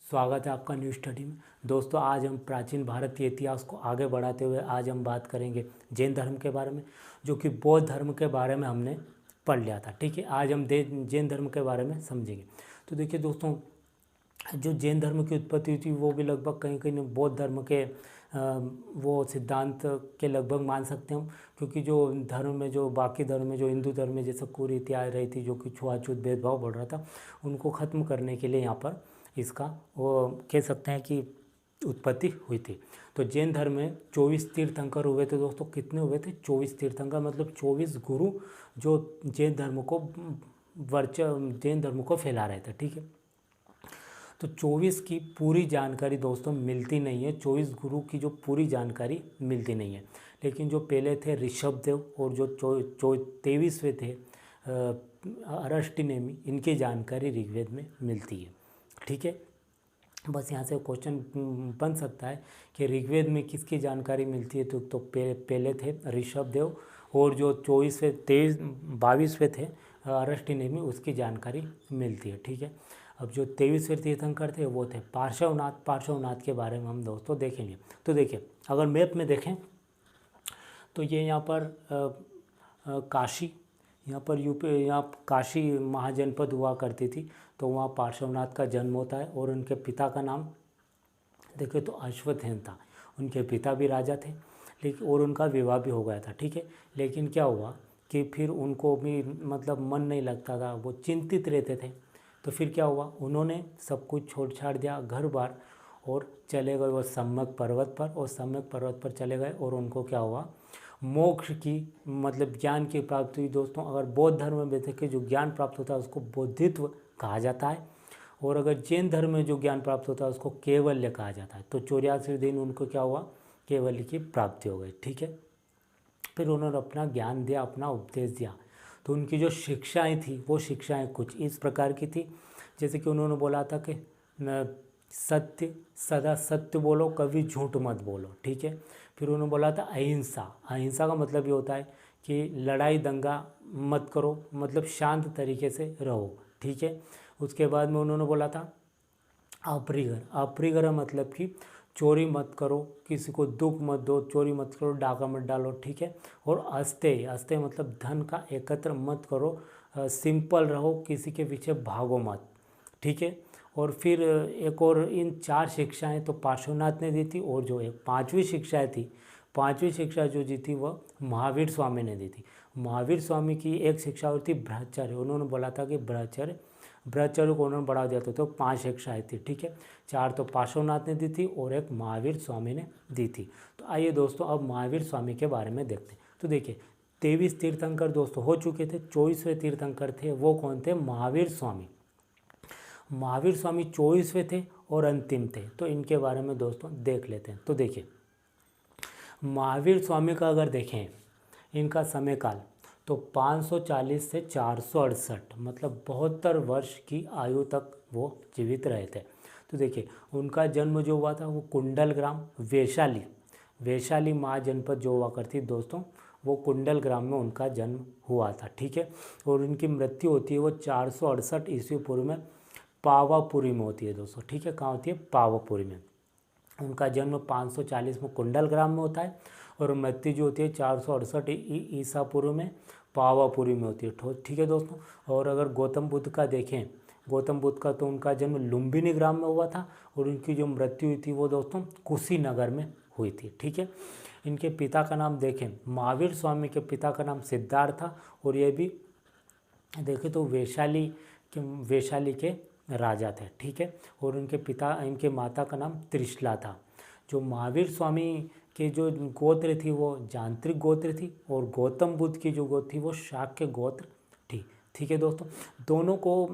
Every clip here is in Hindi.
स्वागत है आपका न्यू स्टडी में। दोस्तों, आज हम प्राचीन भारतीय इतिहास को आगे बढ़ाते हुए आज हम बात करेंगे जैन धर्म के बारे में, जो कि बौद्ध धर्म के बारे में हमने पढ़ लिया था। ठीक है, आज हम जैन धर्म के बारे में समझेंगे। तो देखिए दोस्तों, जो जैन धर्म की उत्पत्ति हुई थी वो भी लगभग कहीं कहीं बौद्ध धर्म के वो सिद्धांत के लगभग मान सकते हैं हम, क्योंकि जो धर्म में जो बाकी धर्म में जो हिंदू धर्म में जैसे कुरीति आ रही थी, जो कि छुआछूत भेदभाव बढ़ रहा था, उनको ख़त्म करने के लिए यहाँ पर इसका वो कह सकते हैं कि उत्पत्ति हुई थी। तो जैन धर्म में 24 तीर्थंकर हुए थे दोस्तों। कितने हुए थे? 24 तीर्थंकर, मतलब 24 गुरु जो जैन धर्म को फैला रहे थे। ठीक है, तो 24 की पूरी जानकारी दोस्तों मिलती नहीं है, 24 गुरु की जो पूरी जानकारी मिलती नहीं है। लेकिन जो पहले थे ऋषभदेव और जो 23वें थे अरष्टिनेमि, इनकी जानकारी ऋग्वेद में मिलती है। ठीक है, बस यहाँ से क्वेश्चन बन सकता है कि ऋग्वेद में किसकी जानकारी मिलती है। तो पहले थे ऋषभदेव और जो 22वें थे अरष्टिनेमि, उसकी जानकारी मिलती है। ठीक है, अब जो 23वें तीर्थंकर थे वो थे पार्श्वनाथ के बारे में हम दोस्तों देखेंगे। तो देखिए, अगर मैप में देखें तो ये यहाँ पर काशी, यहाँ पर यूपी, यहाँ काशी महाजनपद हुआ करती थी, तो वहाँ पार्श्वनाथ का जन्म होता है। और उनके पिता का नाम देखें तो अश्वत्थेन था। उनके पिता भी राजा थे, लेकिन और उनका विवाह भी हो गया था। ठीक है, लेकिन क्या हुआ कि फिर उनको भी मतलब मन नहीं लगता था, वो चिंतित रहते थे। तो फिर क्या हुआ, उन्होंने सब कुछ छोड़ छाड़ दिया, घर बार, और चले गए वो सम्यक पर्वत पर। और सम्यक पर्वत पर चले गए और उनको क्या हुआ, मोक्ष की मतलब ज्ञान की प्राप्ति हुई। दोस्तों, अगर बौद्ध धर्म में देखें जो ज्ञान प्राप्त होता है उसको बोधित्व कहा जाता है, और अगर जैन धर्म में जो ज्ञान प्राप्त होता है उसको केवल्य कहा जाता है। तो 84वें दिन उनको क्या हुआ, केवल्य की प्राप्ति हो गई। ठीक है, फिर उन्होंने अपना ज्ञान दिया, अपना उपदेश दिया। तो उनकी जो शिक्षाएं थी वो शिक्षाएं कुछ इस प्रकार की थी, जैसे कि उन्होंने बोला था कि सत्य, सदा सत्य बोलो, कभी झूठ मत बोलो। ठीक है, फिर उन्होंने बोला था अहिंसा। अहिंसा का मतलब ये होता है कि लड़ाई दंगा मत करो, मतलब शांत तरीके से रहो। ठीक है, उसके बाद में उन्होंने बोला था अपरिग्रह। अपरिग्रह मतलब कि चोरी मत करो, किसी को दुख मत दो, चोरी मत करो, डाका मत डालो। ठीक है, और अस्तेय, अस्तेय मतलब धन का एकत्र मत करो, सिंपल रहो, किसी के पीछे भागो मत। ठीक है, और फिर एक और इन 4 शिक्षाएं तो पार्श्वनाथ ने दी थी, और जो एक 5वीं शिक्षाएँ थी, 5वीं शिक्षा जो दी थी वह महावीर स्वामी ने दी थी। महावीर स्वामी की एक शिक्षा होती ब्रह्मचर्य। उन्होंने बोला था कि ब्रह्मचर्य को उन्होंने बढ़ावा दिया था। तो 5 शिक्षाएँ थी। ठीक है, 4 तो पार्श्वनाथ ने दी थी और एक महावीर स्वामी ने दी थी। तो आइए दोस्तों, अब महावीर स्वामी के बारे में देखते हैं। तो देखिए, 23 तीर्थंकर दोस्तों हो चुके थे। 24वें तीर्थंकर थे, वो कौन थे? महावीर स्वामी। महावीर स्वामी 24वें थे और अंतिम थे। तो इनके बारे में दोस्तों देख लेते हैं। तो देखिए, महावीर स्वामी का अगर देखें इनका समय काल, तो 540 से 468, मतलब 72 वर्ष की आयु तक वो जीवित रहे थे। तो देखिए, उनका जन्म जो हुआ था वो कुंडल ग्राम वैशाली महाजनपद जो हुआ करती दोस्तों, वो कुंडल ग्राम में उनका जन्म हुआ था। ठीक है, और उनकी मृत्यु होती है वो 468 ईस्वी पूर्व में पावापुरी में होती है दोस्तों। ठीक है, कहाँ होती है? पावापुरी में। उनका जन्म 540 में कुंडल ग्राम में होता है, और मृत्यु जो होती है 468 ईसा पूर्व में पावापुरी में होती है। ठीक है दोस्तों, और अगर गौतम बुद्ध का देखें, गौतम बुद्ध का तो उनका जन्म लुम्बिनी ग्राम में हुआ था, और उनकी जो मृत्यु हुई थी वो दोस्तों कुशीनगर में हुई थी। ठीक है, इनके पिता का नाम देखें, महावीर स्वामी के पिता का नाम सिद्धार्थ था, और ये भी देखें तो वैशाली के राजा थे। ठीक है, और इनके माता का नाम त्रिशला था। जो महावीर स्वामी के जो गोत्र थी वो जांत्रिक गोत्र थी, और गौतम बुद्ध की जो गोत्र थी वो शाक्य गोत्र थी। ठीक है दोस्तों, दोनों को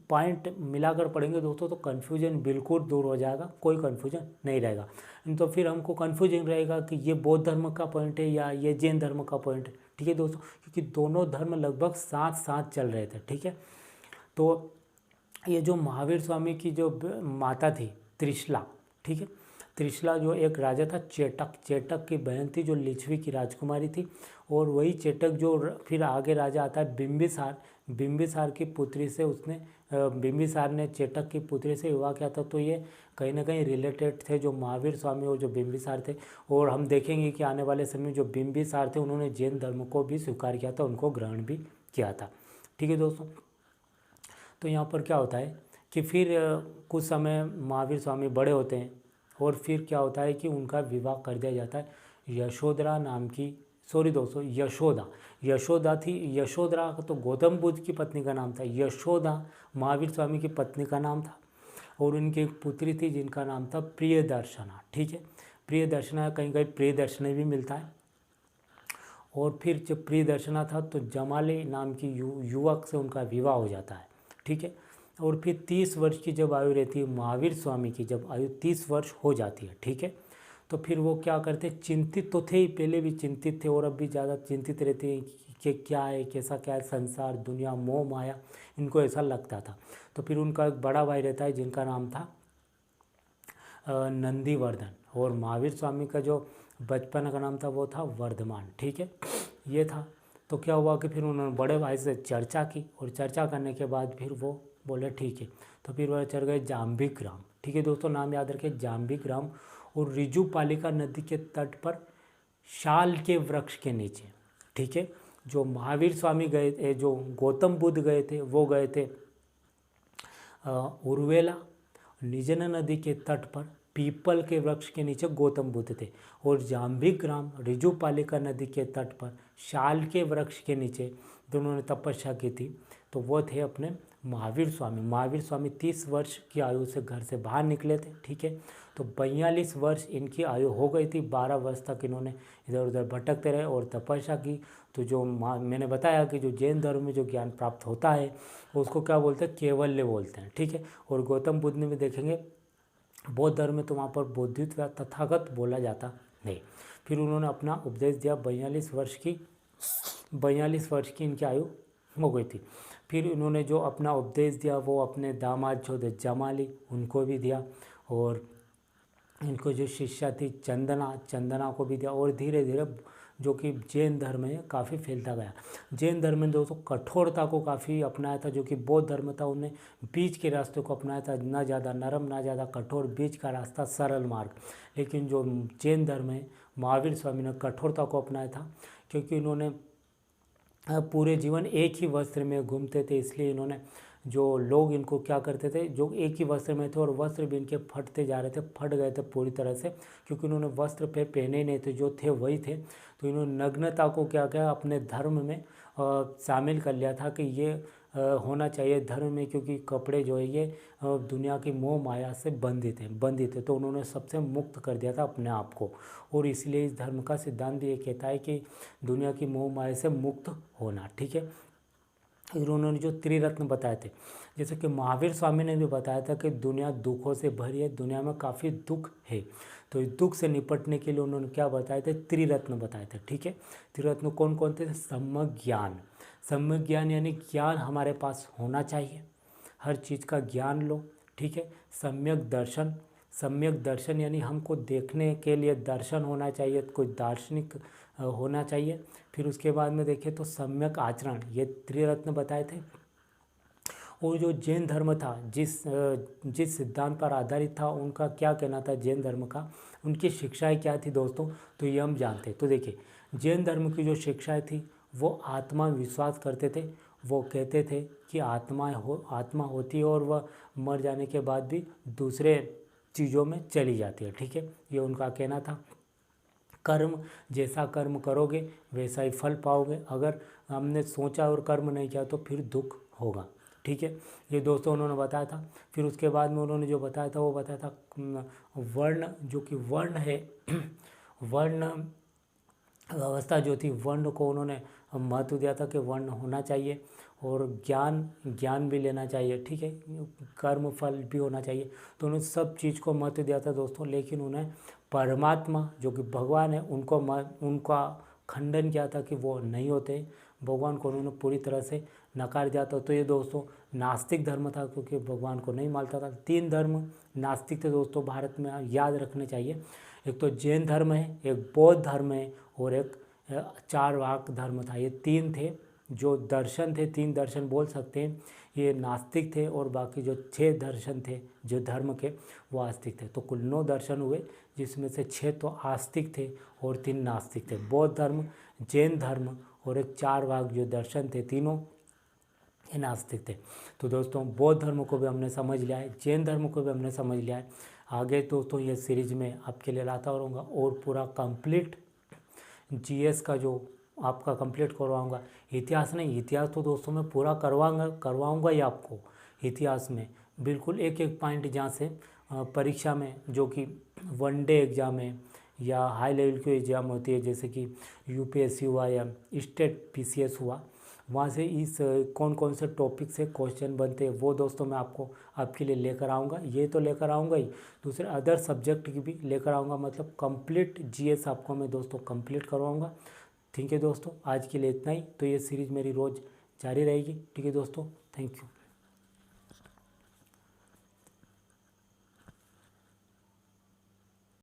पॉइंट मिलाकर पढ़ेंगे दोस्तों तो कन्फ्यूजन बिल्कुल दूर हो जाएगा, कोई कन्फ्यूजन नहीं रहेगा। तो फिर हमको कन्फ्यूजन रहेगा कि ये बौद्ध धर्म का पॉइंट है या ये जैन धर्म का पॉइंट है। ठीक है दोस्तों, क्योंकि दोनों धर्म लगभग साथ साथ चल रहे थे। ठीक है, तो ये जो महावीर स्वामी की जो माता थी त्रिशला, ठीक है, त्रिशला जो एक राजा था चेटक की बहन थी, जो लिच्छवी की राजकुमारी थी। और वही चेटक जो फिर आगे राजा आता है बिंबिसार की पुत्री से उसने बिंबिसार ने चेटक की पुत्री से विवाह किया था, तो ये कहीं ना कहीं रिलेटेड थे जो महावीर स्वामी और जो बिंबिसार थे। और हम देखेंगे कि आने वाले समय में जो बिंबिसार थे उन्होंने जैन धर्म को भी स्वीकार किया था, उनको ग्रहण भी किया था। ठीक है दोस्तों, तो यहाँ पर क्या होता है कि फिर कुछ समय महावीर स्वामी बड़े होते हैं और फिर क्या होता है कि उनका विवाह कर दिया जाता है यशोधरा नाम की, सॉरी दोस्तों, यशोदा थी। यशोधरा तो गौतम बुद्ध की पत्नी का नाम था, यशोदा महावीर स्वामी की पत्नी का नाम था। और उनकी एक पुत्री थी जिनका नाम था प्रियदर्शना। ठीक है, प्रियदर्शना, कहीं कहीं प्रियदर्शनी भी मिलता है। और फिर जब प्रियदर्शना था तो जमाली नाम की युवक से उनका विवाह हो जाता है। ठीक है, और फिर 30 वर्ष की जब आयु रहती है महावीर स्वामी की, जब आयु 30 वर्ष हो जाती है, ठीक है, तो फिर वो क्या करते, चिंतित तो थे ही, पहले भी चिंतित थे और अब भी ज़्यादा चिंतित रहते हैं कि क्या है, कैसा क्या है संसार, दुनिया, मोह माया, इनको ऐसा लगता था। तो फिर उनका एक बड़ा भाई रहता है जिनका नाम था नंदीवर्धन, और महावीर स्वामी का जो बचपन का नाम था वो था वर्धमान। ठीक है, ये था। तो क्या हुआ कि फिर उन्होंने बड़े भाई से चर्चा की, और चर्चा करने के बाद फिर वो बोले ठीक है, तो फिर वह चल गए जाम्बिक ग्राम। ठीक है दोस्तों, नाम याद रखें, जाम्बिक ग्राम, और रिजुपालिका नदी के तट पर शाल के वृक्ष के नीचे। ठीक है, जो महावीर स्वामी गए थे, जो गौतम बुद्ध गए थे, वो गए थे उर्वेला, निजना नदी के तट पर पीपल के वृक्ष के नीचे गौतम बुद्ध थे। और जाम्बिक ग्राम रिजुपालिका नदी के तट पर शाल के वृक्ष के नीचे दोनों ने तपस्या की थी, तो वो थे अपने महावीर स्वामी। महावीर स्वामी 30 वर्ष की आयु से घर से बाहर निकले थे। ठीक है, तो 42 वर्ष इनकी आयु हो गई थी। 12 वर्ष तक इन्होंने इधर उधर भटकते रहे और तपस्या की। तो जो मैंने बताया कि जो जैन धर्म में जो ज्ञान प्राप्त होता है उसको क्या बोलते हैं, कैवल्य बोलते हैं। ठीक है, और गौतम बुद्ध में भी देखेंगे बौद्ध धर्म में तो वहाँ पर बोधित्व या तथागत बोला जाता नहीं। फिर उन्होंने अपना उपदेश दिया, 42 वर्ष की इनकी आयु हो गई थी। फिर इन्होंने जो अपना उपदेश दिया वो अपने दामाद जो थे जमाली, उनको भी दिया, और इनको जो शिष्या थी चंदना को भी दिया। और धीरे धीरे जो कि जैन धर्म है काफ़ी फैलता गया। जैन धर्म में दोस्तों कठोरता को काफ़ी अपनाया था, जो कि बौद्ध धर्म था उन्हें बीच के रास्ते को अपनाया था, ना ज़्यादा नरम ना ज़्यादा कठोर, बीच का रास्ता, सरल मार्ग। लेकिन जो जैन धर्म है महावीर स्वामी ने कठोरता को अपनाया था, क्योंकि इन्होंने पूरे जीवन एक ही वस्त्र में घूमते थे, इसलिए इन्होंने जो लोग इनको क्या करते थे, जो एक ही वस्त्र में थे और वस्त्र भी इनके फटते जा रहे थे, फट गए थे पूरी तरह से, क्योंकि उन्होंने वस्त्र पे पहने ही नहीं थे, जो थे वही थे। तो इन्होंने नग्नता को क्या किया, अपने धर्म में शामिल कर लिया था कि ये होना चाहिए धर्म में, क्योंकि कपड़े जो है ये दुनिया की मोह माया से बंधित है। तो उन्होंने सबसे मुक्त कर दिया था अपने आप को, और इसलिए इस धर्म का सिद्धांत भी ये कहता है कि दुनिया की मोह माया से मुक्त होना। ठीक है, फिर उन्होंने जो त्रिरत्न बताए थे, जैसे कि महावीर स्वामी ने भी बताया था कि दुनिया दुखों से भरी है, दुनिया में काफ़ी दुख है। तो इस दुख से निपटने के लिए उन्होंने क्या बताए थे, त्रिरत्न बताए थे। ठीक है, त्रिरत्न कौन कौन थे, सम्यक ज्ञान यानी ज्ञान हमारे पास होना चाहिए, हर चीज़ का ज्ञान लो। ठीक है, सम्यक दर्शन यानी हमको देखने के लिए दर्शन होना चाहिए, कोई दार्शनिक होना चाहिए। फिर उसके बाद में देखें तो सम्यक आचरण, ये त्रिरत्न बताए थे। और जो जैन धर्म था, जिस सिद्धांत पर आधारित था, उनका क्या कहना था जैन धर्म का, उनकी शिक्षाएं क्या थी दोस्तों, तो ये हम जानते हैं। तो देखिए, जैन धर्म की जो शिक्षाएं थी वो आत्मा विश्वास करते थे। वो कहते थे कि आत्मा होती है और वह मर जाने के बाद भी दूसरे चीज़ों में चली जाती है। ठीक है, ये उनका कहना था। कर्म, जैसा कर्म करोगे वैसा ही फल पाओगे, अगर हमने सोचा और कर्म नहीं किया तो फिर दुख होगा। ठीक है, ये दोस्तों उन्होंने बताया था। फिर उसके बाद में उन्होंने जो बताया था वो बताया था वर्ण, जो कि वर्ण है, वर्ण व्यवस्था जो थी, वर्ण को उन्होंने महत्व दिया था कि वर्ण होना चाहिए, और ज्ञान भी लेना चाहिए। ठीक है, कर्म फल भी होना चाहिए। तो उन्होंने सब चीज़ को महत्व दिया था दोस्तों, लेकिन उन्हें परमात्मा जो कि भगवान है उनका खंडन किया था कि वो नहीं होते, भगवान को उन्होंने पूरी तरह से नकार दिया था। तो ये दोस्तों नास्तिक धर्म था, क्योंकि भगवान को नहीं मानता था। 3 धर्म नास्तिक थे दोस्तों, भारत में याद रखने चाहिए। एक तो जैन धर्म है, एक बौद्ध धर्म है, और एक चारवाक धर्म था। ये 3 थे जो दर्शन थे, 3 दर्शन बोल सकते हैं, ये नास्तिक थे और बाकी जो 6 दर्शन थे जो धर्म के वो आस्तिक थे। तो कुल 9 दर्शन हुए, जिसमें से 6 तो आस्तिक थे और 3 नास्तिक थे। बौद्ध धर्म, जैन धर्म और एक चारवाक जो दर्शन थे, तीनों ये नास्तिक थे। तो दोस्तों बौद्ध धर्म को भी हमने समझ लिया है, जैन धर्म को भी हमने समझ लिया है। आगे दोस्तों ये सीरीज में आपके लिए लाता रहूँगा और पूरा कंप्लीट जीएस का जो आपका कंप्लीट करवाऊँगा। इतिहास नहीं, इतिहास तो दोस्तों मैं पूरा करवाऊँगा ही आपको। इतिहास में बिल्कुल एक एक पॉइंट जहाँ से परीक्षा में, जो कि वनडे एग्ज़ाम है या हाई लेवल की एग्ज़ाम होती है, जैसे कि यूपीएससी हुआ या स्टेट पीसीएस हुआ, वहाँ से इस कौन कौन से टॉपिक से क्वेश्चन बनते हैं वो दोस्तों मैं आपके लिए लेकर आऊँगा। ये तो लेकर आऊँगा ही, दूसरे अदर सब्जेक्ट की भी लेकर आऊँगा। मतलब कंप्लीट जीएस आपको मैं दोस्तों कंप्लीट करवाऊँगा। ठीक है दोस्तों, आज के लिए इतना ही। तो ये सीरीज़ मेरी रोज़ जारी रहेगी। ठीक है दोस्तों, थैंक यू।